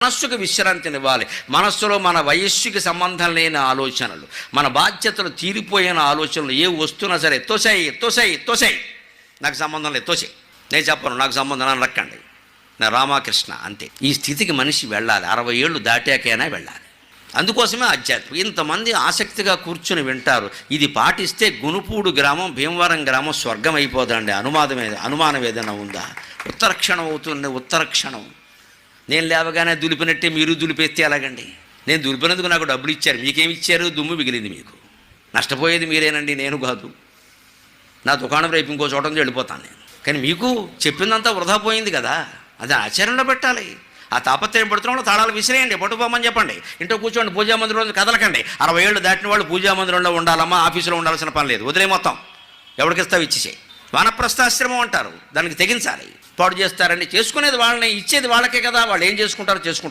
మనస్సుకు విశ్రాంతినివ్వాలి. మనస్సులో మన వయస్సుకి సంబంధం లేని ఆలోచనలు, మన బాధ్యతలు తీరిపోయిన ఆలోచనలు ఏ వస్తున్నా సరే తోసేయి, నాకు సంబంధం లేదు, తోసేయి, నేను చెప్పను, నాకు సంబంధం అని రక్కండి, నా రామకృష్ణ అంతే. ఈ స్థితికి మనిషి వెళ్ళాలి, 60 ఏళ్ళు దాటాకైనా వెళ్ళాలి. అందుకోసమే ఆధ్యాత్మికం. ఇంతమంది ఆసక్తిగా కూర్చుని వింటారు. ఇది పాటిస్తే గునుపూడు గ్రామం, భీమవరం గ్రామం స్వర్గం అయిపోదండి. అనుమానం ఏదైనా ఉందా? ఉత్తరక్షణం అవుతుంది. ఉత్తరక్షణం నేను లేవగానే దులిపినట్టే మీరు దులిపేస్తే ఎలాగండి? నేను దులిపినందుకు నాకు డబ్బులు ఇచ్చారు, మీకేమి ఇచ్చారు? దుమ్ము మిగిలింది. మీకు నష్టపోయేది మీరేనండి, నేను కాదు. నా దుకాణం రేపు ఇంకో చోట వెళ్ళిపోతాను నేను. కానీ మీకు చెప్పిందంతా వృధా పోయింది కదా, అది ఆచరణలో పెట్టాలి. ఆ తాపత్రయం పడుతున్న తాళాలు విసిరేయండి, పట్టుకోమని చెప్పండి, ఇంట్లో కూర్చోండి, పూజా మందిరంలో కదలకండి. 60 ఏళ్ళు దాటిన వాళ్ళు పూజా మందిరంలో ఉండాలమ్మా, ఆఫీసులో ఉండాల్సిన పని లేదు, వదిలే మొత్తం, ఎవరికిస్తావు ఇచ్చేసేయి. వానప్రస్థాశ్రమం అంటారు, దానికి తెగించాలి. పాడు చేస్తారని చేసుకునేది వాళ్ళని, ఇచ్చేది వాళ్ళకే కదా, వాళ్ళు ఏం చేసుకుంటారో చేసుకుంటారు.